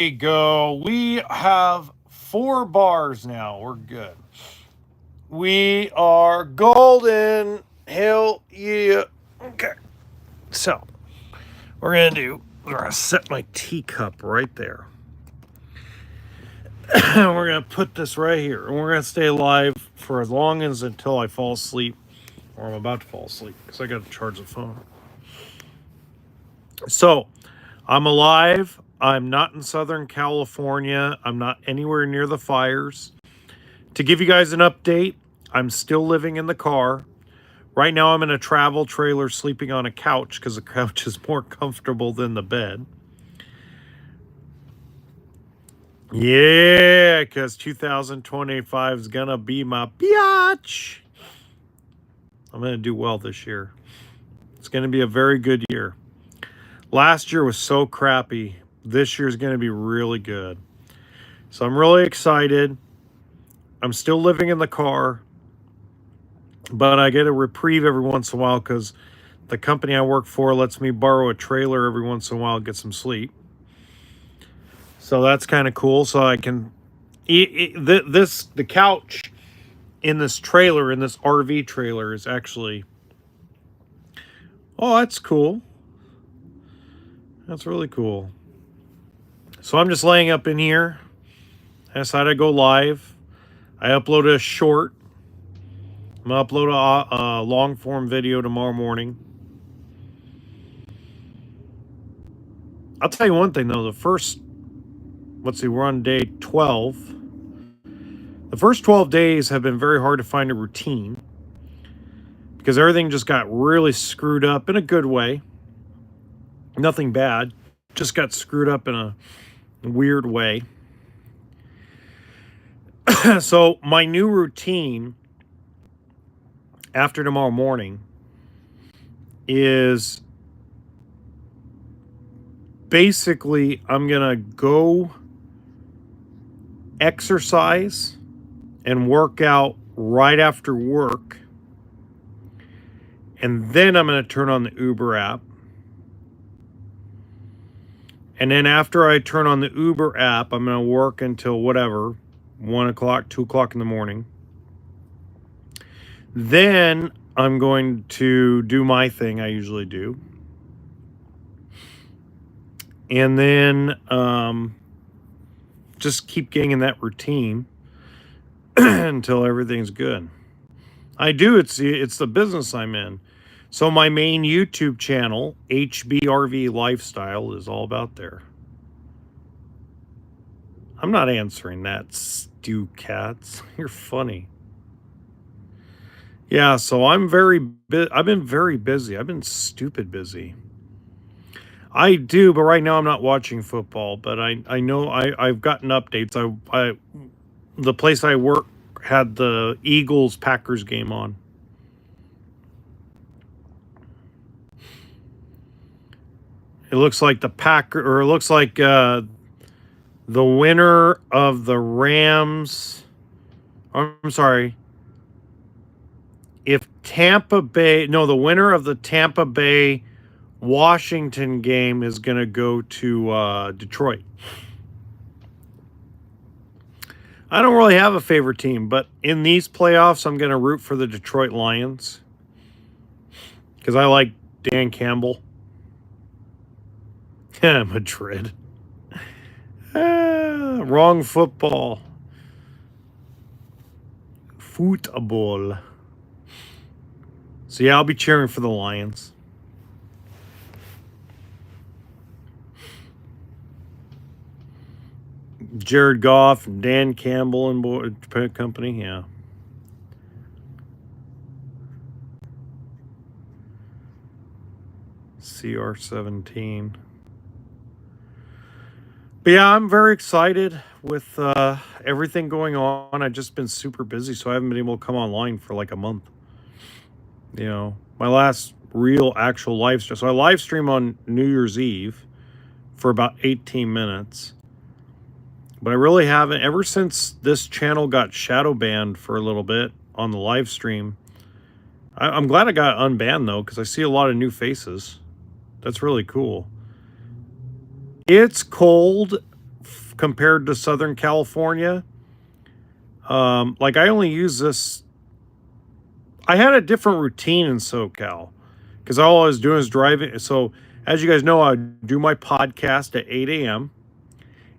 we go. We have 4 bars now. We're good. We are golden. Hell yeah. Okay. So, we're going to set my teacup right there. We're going to put this right here. And we're going to stay alive for as long as until I fall asleep. Or I'm about to fall asleep because I got to charge the phone. So, I'm alive. I'm not in Southern California. I'm not anywhere near the fires. To give you guys an update, I'm still living in the car. Right now, I'm in a travel trailer sleeping on a couch because the couch is more comfortable than the bed. Yeah, because 2025 is going to be my biatch. I'm going to do well this year. It's going to be a very good year. Last year was so crappy. This year is going to be really good. So I'm really excited. I'm still living in the car, but I get a reprieve every once in a while because the company I work for lets me borrow a trailer every once in a while to get some sleep. So that's kind of cool. So I can the couch in this trailer, in this RV trailer, is actually, oh, that's cool. That's really cool. So I'm just laying up in here. I decided to go live. I uploaded a short. I'm gonna upload a long form video tomorrow morning. I'll tell you one thing though. We're on day 12. The first 12 days have been very hard to find a routine because everything just got really screwed up in a good way. Nothing bad, just got screwed up in a weird way. So my new routine after tomorrow morning is basically I'm gonna go exercise and work out right after work, and then I'm going to turn on the Uber app. And then after I turn on the Uber app, I'm going to work until whatever, 1 o'clock, 2 o'clock in the morning. Then I'm going to do my thing I usually do. And then just keep getting in that routine until everything's good. I do. It's the business I'm in. So my main YouTube channel, HBRV Lifestyle, is all about there. I'm not answering that, Stu Cats. You're funny. Yeah, so I've been very busy. I've been stupid busy. I do, but right now I'm not watching football. But I know I've gotten updates. The place I work had the Eagles-Packers game on. It looks like the winner of the Rams. I'm sorry. If the winner of the Tampa Bay Washington game is going to go to Detroit. I don't really have a favorite team, but in these playoffs, I'm going to root for the Detroit Lions because I like Dan Campbell. Madrid. Wrong football. Football. So yeah, I'll be cheering for the Lions. Jared Goff and Dan Campbell and company, yeah. CR17. But yeah, I'm very excited with everything going on. I've just been super busy, so I haven't been able to come online for like a month. You know, my last real actual live stream. So I live stream on New Year's Eve for about 18 minutes. But I really haven't, ever since this channel got shadow banned for a little bit on the live stream. I'm glad I got unbanned though, because I see a lot of new faces. That's really cool. It's cold. compared to Southern California. Like I only use this. I had a different routine in SoCal because all I was doing is driving. So as you guys know, I do my podcast at 8 a.m.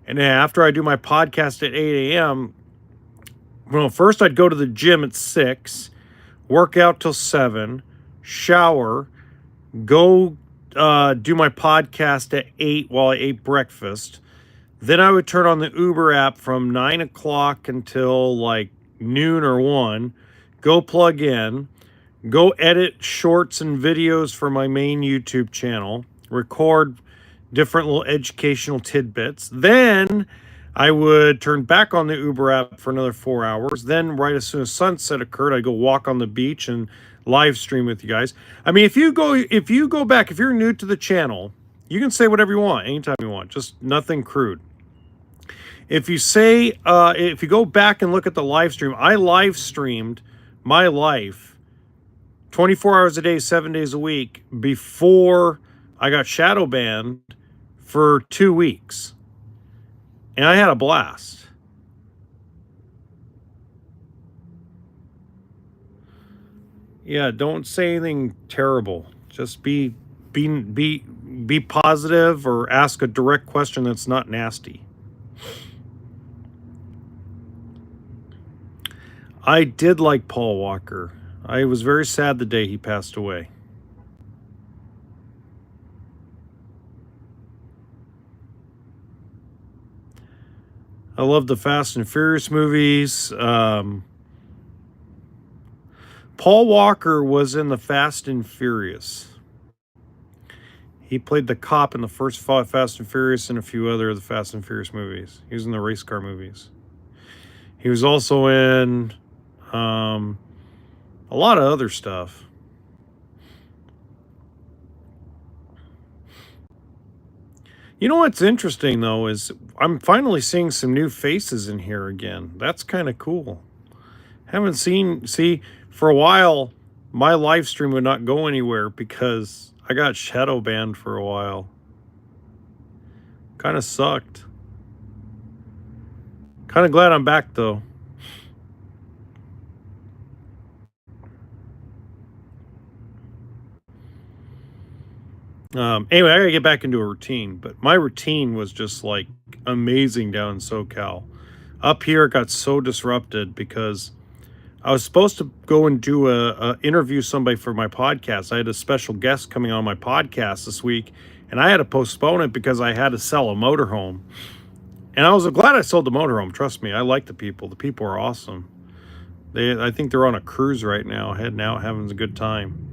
And then after I do my podcast at 8 a.m., well, first I'd go to the gym at 6, work out till 7, shower, go do my podcast at 8 while I ate breakfast. Then I would turn on the Uber app from 9 o'clock until like noon or 1, go plug in, go edit shorts and videos for my main YouTube channel, record different little educational tidbits. Then I would turn back on the Uber app for another 4 hours. Then right as soon as sunset occurred, I'd go walk on the beach and live stream with you guys. I mean, if you go back, if you're new to the channel, you can say whatever you want, anytime you want, just nothing crude. If you say, if you go back and look at the live stream, I live streamed my life 24 hours a day, 7 days a week before I got shadow banned for 2 weeks. And I had a blast. Yeah, don't say anything terrible. Just be positive or ask a direct question that's not nasty. I did like Paul Walker. I was very sad the day he passed away. I love the Fast and Furious movies. Paul Walker was in the Fast and Furious. He played the cop in the first Fast and Furious and a few other of the Fast and Furious movies. He was in the race car movies. He was also in a lot of other stuff. You know what's interesting, though, is I'm finally seeing some new faces in here again. That's kind of cool. Haven't seen... See, for a while, my live stream would not go anywhere because I got shadow banned for a while. Kind of sucked. Kind of glad I'm back, though. Anyway, I gotta get back into a routine, but my routine was just like amazing down in SoCal. Up here, it got so disrupted because I was supposed to go and do a interview somebody for my podcast. I had a special guest coming on my podcast this week, and I had to postpone it because I had to sell a motorhome. And I was glad I sold the motorhome. Trust me, I like the people. The people are awesome. I think they're on a cruise right now, heading out, having a good time.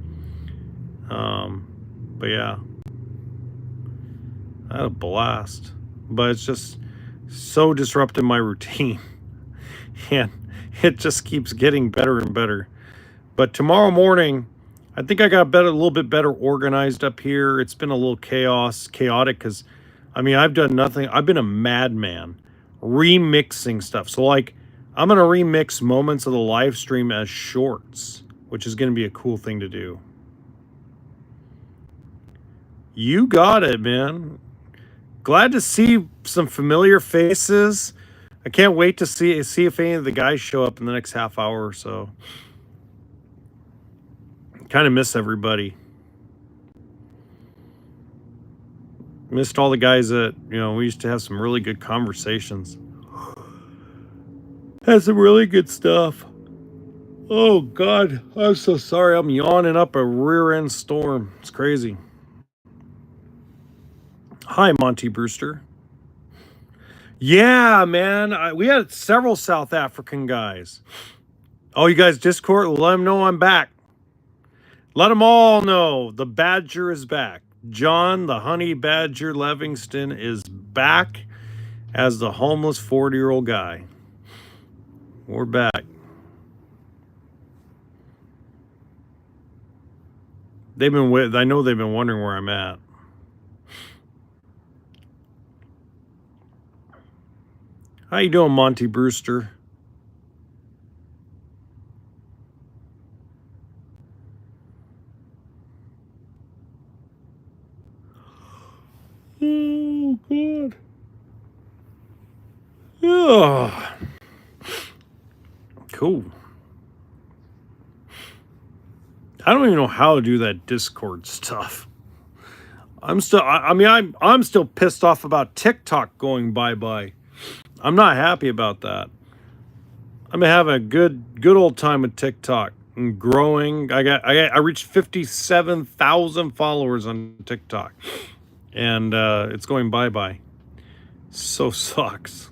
But yeah, I had a blast. But it's just so disrupting my routine. And it just keeps getting better and better. But tomorrow morning, I think I got a little bit better organized up here. It's been a little chaotic because, I mean, I've done nothing. I've been a madman remixing stuff. So like, I'm going to remix moments of the live stream as shorts, which is going to be a cool thing to do. You got it, man. Glad to see some familiar faces. I can't wait to see if any of the guys show up in the next half hour or so. Kind of miss everybody. Missed all the guys that, you know, we used to have some really good conversations. Had some really good stuff. Oh, God. I'm so sorry. I'm yawning up a rear end storm. It's crazy. Hi, Monty Brewster. Yeah, man. We had several South African guys. Oh, you guys Discord? Let them know I'm back. Let them all know the Badger is back. John, the Honey Badger Livingston, is back as the homeless 40-year-old guy. We're back. I know they've been wondering where I'm at. How you doing, Monty Brewster? Oh, God. Oh, cool. I don't even know how to do that Discord stuff. I'm still, I mean, I'm still pissed off about TikTok going bye-bye. I'm not happy about that. I'm having a good old time with TikTok and growing. I reached 57,000 followers on TikTok, and it's going bye-bye. So sucks.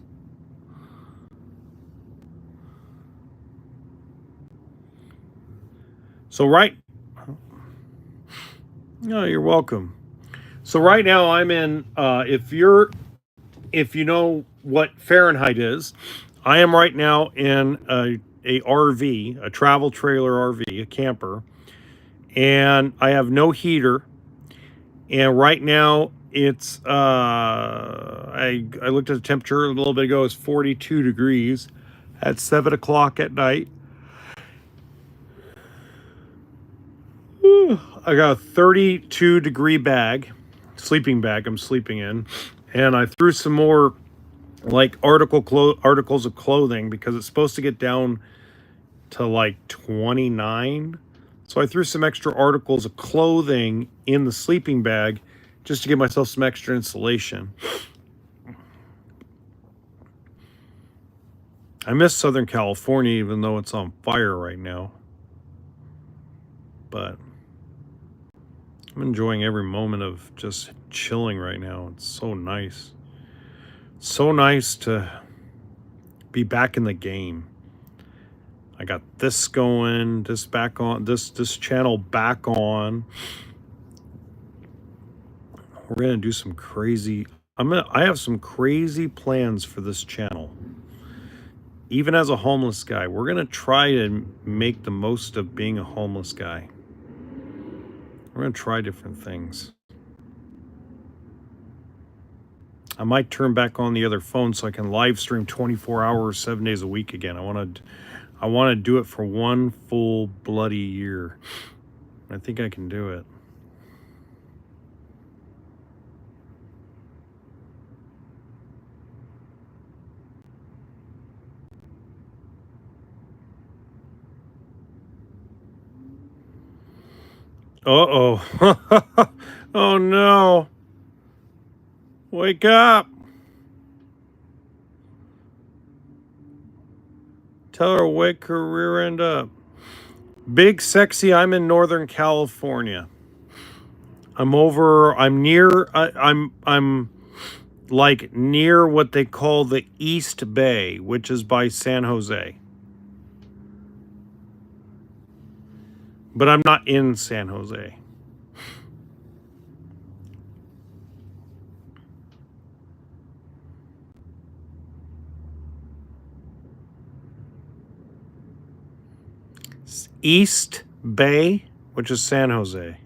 So no, you're welcome. So right now I'm in. If you know what Fahrenheit is, I am right now in a RV, a travel trailer RV, a camper, and I have no heater. And right now it's I looked at the temperature a little bit ago. It's 42 degrees at 7 o'clock at night. I got a 32-degree bag, sleeping bag I'm sleeping in, and I threw some more like articles of clothing because it's supposed to get down to like 29. So I threw some extra articles of clothing in the sleeping bag just to give myself some extra insulation. I miss Southern California even though it's on fire right now. But I'm enjoying every moment of just chilling right now. It's so nice. So nice to be back in the game. I got this going, this back on, this channel back on. We're gonna do some crazy. I have some crazy plans for this channel. Even as a homeless guy, we're gonna try to make the most of being a homeless guy. We're gonna try different things. I might turn back on the other phone so I can live stream 24 hours, 7 days a week again. I want to do it for one full bloody year. I think I can do it. Uh-oh. Oh no. Wake up. Tell her to wake her rear end up. Big Sexy, I'm in Northern California. I'm like near what they call the East Bay, which is by San Jose. But I'm not in San Jose. East Bay, which is San Jose.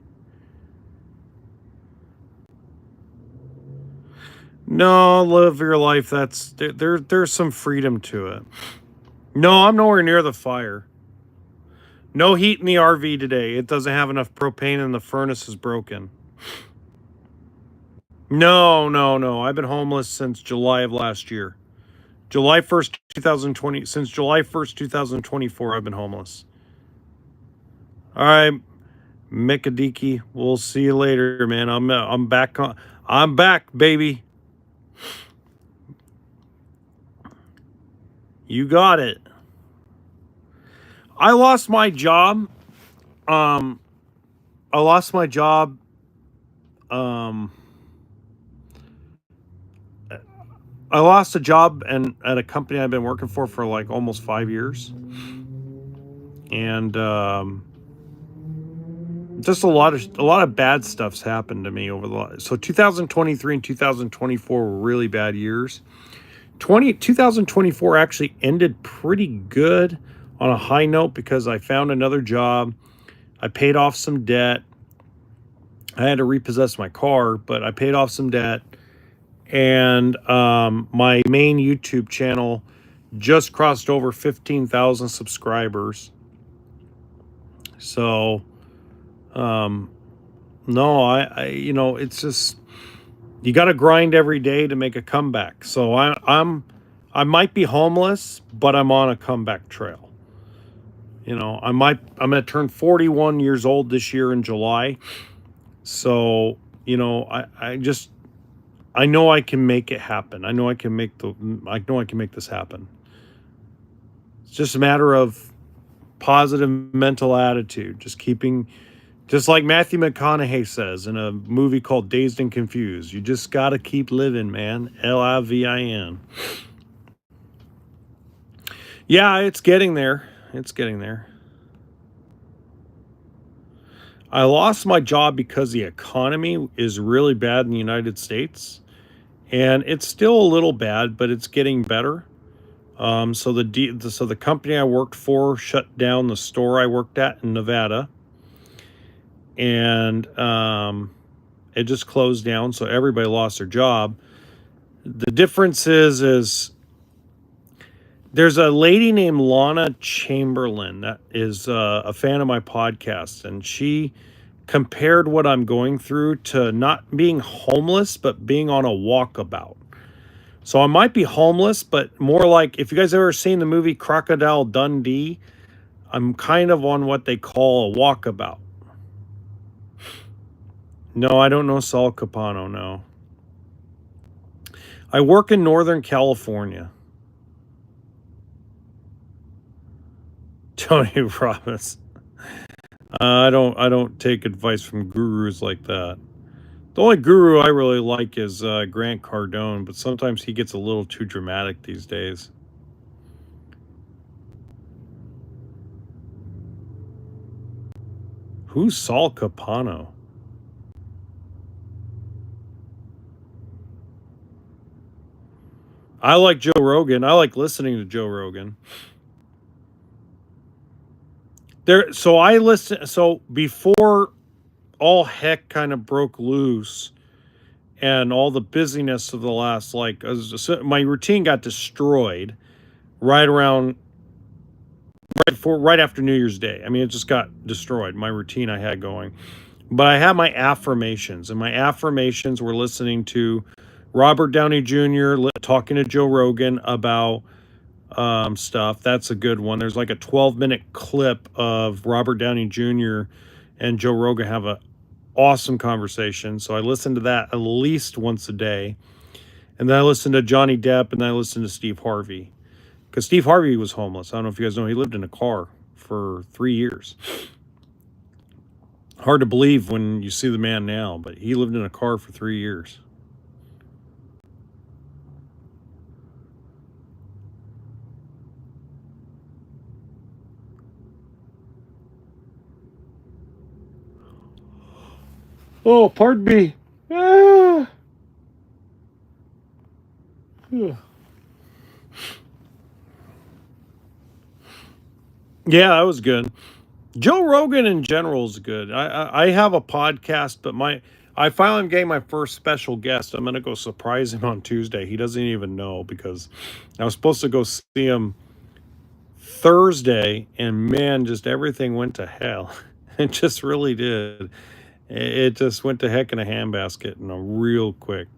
No, live your life. There's some freedom to it. No, I'm nowhere near the fire. No heat in the RV today. It doesn't have enough propane and the furnace is broken. No. I've been homeless since July of last year. July 1st, 2020. Since July 1st, 2024, I've been homeless. All right, Mikadiki. We'll see you later, man. I'm back on. I'm back, baby. You got it. I lost my job. I lost my job. I lost a job and at a company I've been working for like almost 5 years, and just a lot of bad stuff's happened to me over the so 2023 and 2024 were really bad years. 2024 actually ended pretty good on a high note because I found another job. I paid off some debt. I had to repossess my car, but I paid off some debt. And my main YouTube channel just crossed over 15,000 subscribers. So, no, I it's just, you got to grind every day to make a comeback. So I'm I might be homeless, but I'm on a comeback trail. I'm going to turn 41 years old this year in July. So, I know I can make it happen. I know I can make this happen. It's just a matter of positive mental attitude, just like Matthew McConaughey says in a movie called Dazed and Confused. You just got to keep living, man. LIVIN. Yeah, it's getting there. It's getting there. I lost my job because the economy is really bad in the United States. And it's still a little bad, but it's getting better. So the company I worked for shut down the store I worked at in Nevada, and it just closed down. So everybody lost their job. The difference is there's a lady named Lana Chamberlain that is a fan of my podcast, and she compared what I'm going through to not being homeless, but being on a walkabout. So I might be homeless, but more like, if you guys ever seen the movie Crocodile Dundee, I'm kind of on what they call a walkabout. No, I don't know Saul Capano, no. I work in Northern California. Tony Robbins. I don't take advice from gurus like that. The only guru I really like is Grant Cardone, but sometimes he gets a little too dramatic these days. Who's Saul Capano? I like Joe Rogan. I like listening to Joe Rogan. So before all heck kind of broke loose and all the busyness of the last, my routine got destroyed right after New Year's Day. I mean, it just got destroyed, my routine I had going. But I had my affirmations, and my affirmations were listening to Robert Downey Jr. talking to Joe Rogan about stuff. That's a good one. There's like a 12-minute clip of Robert Downey Jr. and Joe Rogan have a awesome conversation. So I listen to that at least once a day. And then I listen to Johnny Depp, and then I listen to Steve Harvey. Because Steve Harvey was homeless. I don't know if you guys know, he lived in a car for 3 years. Hard to believe when you see the man now, but he lived in a car for 3 years. Oh, pardon me. Ah. Yeah, that was good. Joe Rogan in general is good. I have a podcast, but I finally am getting my first special guest. I'm gonna go surprise him on Tuesday. He doesn't even know, because I was supposed to go see him Thursday, and man, just everything went to hell. It just really did. It just went to heck in a handbasket in a real quick.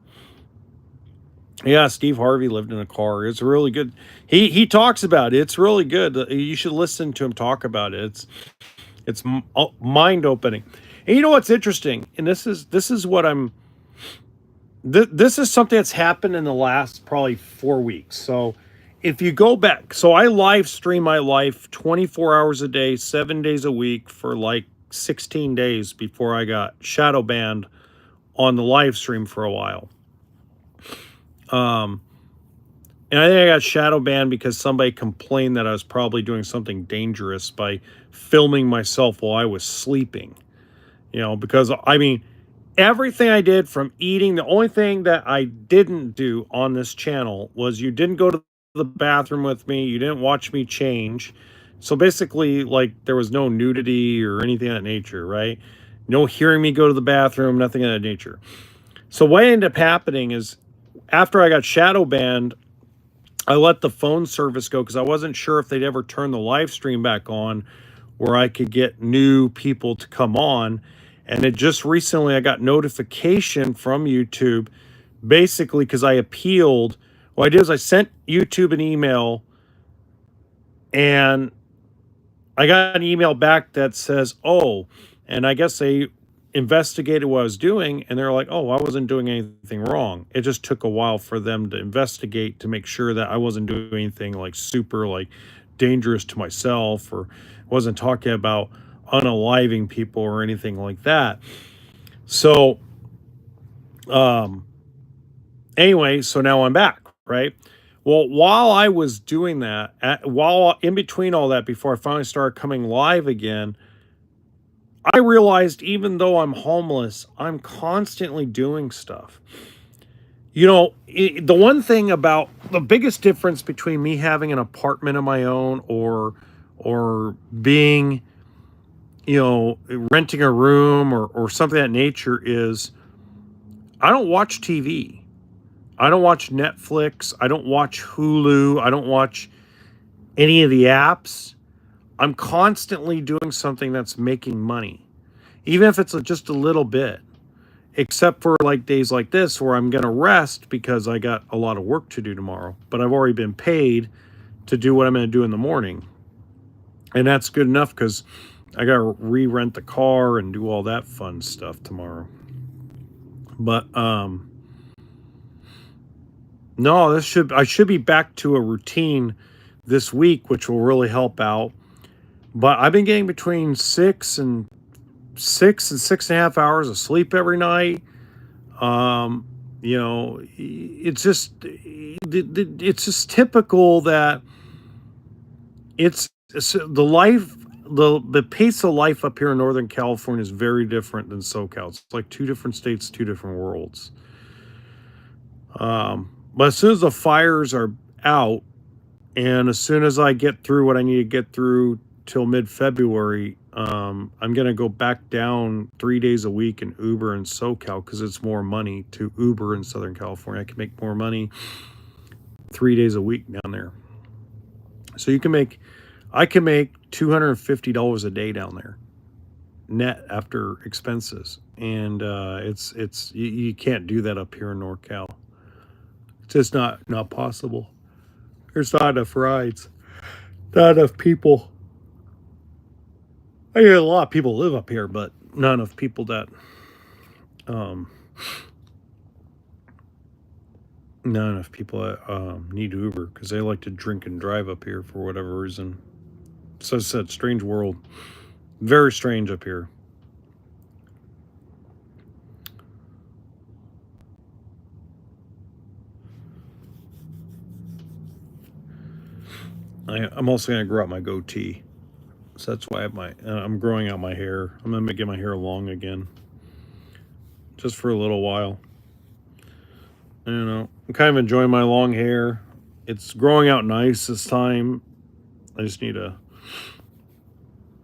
Yeah, Steve Harvey lived in a car. It's really good. He talks about it. It's really good. You should listen to him talk about it. It's mind opening. And you know what's interesting? And this is what this is something that's happened in the last probably 4 weeks. So if you go back, so I live stream my life 24 hours a day, 7 days a week for like 16 days before I got shadow banned on the live stream for a while. And I think I got shadow banned because somebody complained that I was probably doing something dangerous by filming myself while I was sleeping. Because I mean, everything I did, from eating, the only thing that I didn't do on this channel was, you didn't go to the bathroom with me, you didn't watch me change. So basically, like, there was no nudity or anything of that nature, right? No hearing me go to the bathroom, nothing of that nature. So what ended up happening is, after I got shadow banned, I let the phone service go because I wasn't sure if they'd ever turn the live stream back on where I could get new people to come on. And it just recently, I got notification from YouTube, basically because I appealed What I did is I sent YouTube an email, and I got an email back that says, "Oh," and I guess they investigated what I was doing, and they're like, "Oh, I wasn't doing anything wrong." It just took a while for them to investigate to make sure that I wasn't doing anything like super like dangerous to myself, or wasn't talking about unaliving people or anything like that. So, um, anyway, so now I'm back, right? Well, while I was doing that, while in between all that, before I finally started coming live again, I realized even though I'm homeless, I'm constantly doing stuff. You know, the one thing about the biggest difference between me having an apartment of my own, or being, you know, renting a room, or something of that nature is I don't watch TV. I don't watch Netflix. I don't watch Hulu. I don't watch any of the apps. I'm constantly doing something that's making money, even if it's just a little bit. Except for like days like this where I'm going to rest because I got a lot of work to do tomorrow, but I've already been paid to do what I'm going to do in the morning. And that's good enough because I got to re-rent the car and do all that fun stuff tomorrow. But no, I should be back to a routine this week, which will really help out. But I've been getting between 6 and 6.5 hours of sleep every night. You know, it's just typical that it's the life, the pace of life up here in Northern California is very different than SoCal. It's like two different states, two different worlds. But as soon as the fires are out, and as soon as I get through what I need to get through till mid-February, I'm going to go back down 3 days a week in Uber and SoCal because it's more money to Uber in Southern California. I can make more money 3 days a week down there. So I can make $250 a day down there, net after expenses. And you can't do that up here in NorCal. It's just not possible. There's not enough rides, not enough people. I hear a lot of people live up here, but not enough people that not enough people that need Uber because they like to drink and drive up here for whatever reason. So I said, strange world, very strange up here. I'm also gonna grow out my goatee, so that's why I'm growing out my hair. I'm gonna get my hair long again, just for a little while. You know, I'm kind of enjoying my long hair. It's growing out nice this time. I just need to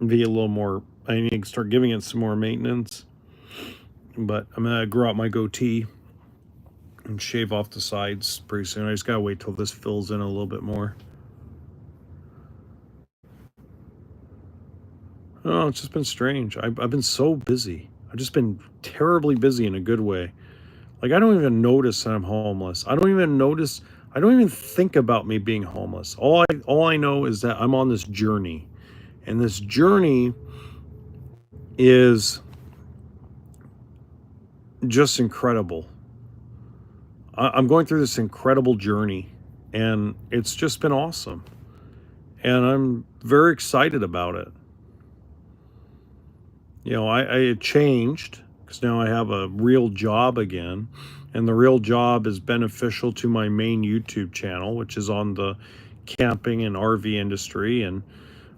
be a little more. I need to start giving it some more maintenance. But I'm gonna grow out my goatee and shave off the sides pretty soon. I just gotta wait till this fills in a little bit more. Oh, it's just been strange. I've been so busy. I've just been terribly busy in a good way. Like, I don't even notice that I'm homeless. I don't even think about me being homeless. All I know is that I'm on this journey. And this journey is just incredible. I'm going through this incredible journey, and it's just been awesome. And I'm very excited about it. You know, I changed because now I have a real job again, and the real job is beneficial to my main YouTube channel, which is on the camping and RV industry. And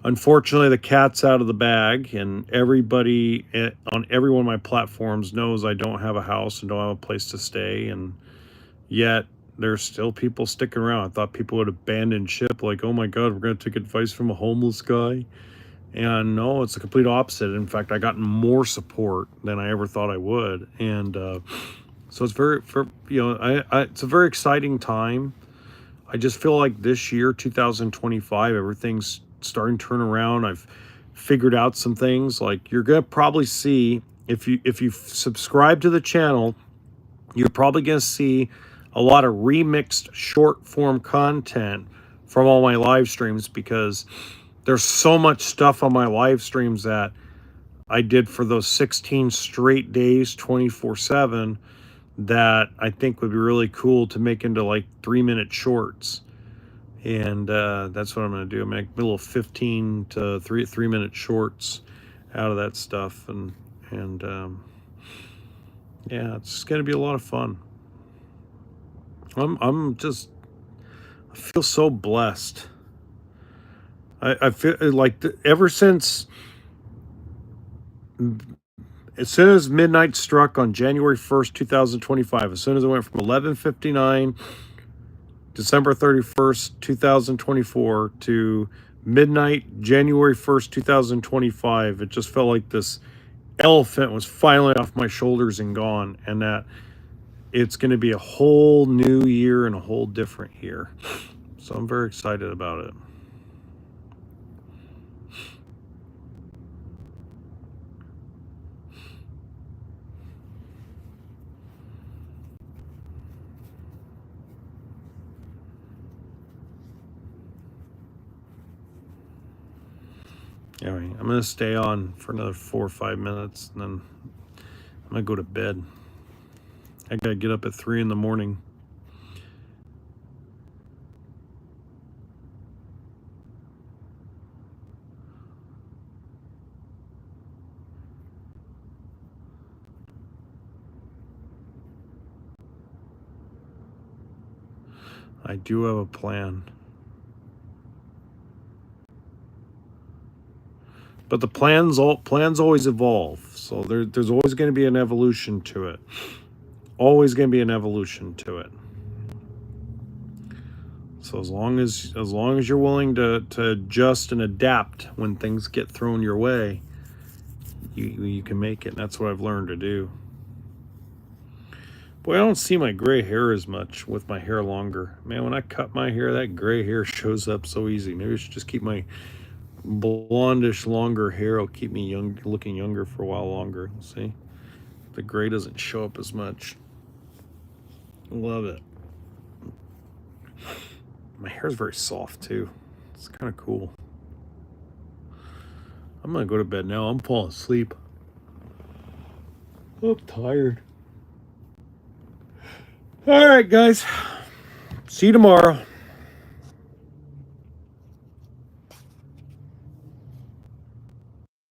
unfortunately, the cat's out of the bag, and everybody on every one of my platforms knows I don't have a house and don't have a place to stay, and yet there's still people sticking around. I thought people would abandon ship, like, oh my God, we're going to take advice from a homeless guy. And no, it's the complete opposite. In fact, I got more support than I ever thought I would. And so it's it's a very exciting time. I just feel like this year, 2025, everything's starting to turn around. I've figured out some things. Like, you're gonna probably see, if you subscribe to the channel, you're probably gonna see a lot of remixed short form content from all my live streams, because there's so much stuff on my live streams that I did for those 16 straight days, 24/7, that I think would be really cool to make into like 3-minute shorts. And that's what I'm going to do. Make little 15 to 3-minute shorts out of that stuff. And yeah, it's going to be a lot of fun. I feel so blessed. I feel like ever since, as soon as midnight struck on January 1st, 2025, as soon as it went from 11:59, December 31st, 2024 to midnight, January 1st, 2025, it just felt like this elephant was finally off my shoulders and gone, and that it's going to be a whole new year and a whole different year. So I'm very excited about it. Anyway, I'm going to stay on for another 4 or 5 minutes, and then I'm going to go to bed. I got to get up at 3 in the morning. I do have a plan. But the plans always evolve. So there's always going to be an evolution to it. Always going to be an evolution to it. So as long as you're willing to adjust and adapt when things get thrown your way, you can make it. And that's what I've learned to do. Boy, I don't see my gray hair as much with my hair longer. Man, when I cut my hair, that gray hair shows up so easy. Maybe I should just keep my blondish longer hair. Will keep me looking younger for a while longer. See, the gray doesn't show up as much. Love it. My hair's very soft too. It's kind of cool. I'm gonna go to bed now. I'm falling asleep. I'm tired. All right, guys. See you tomorrow.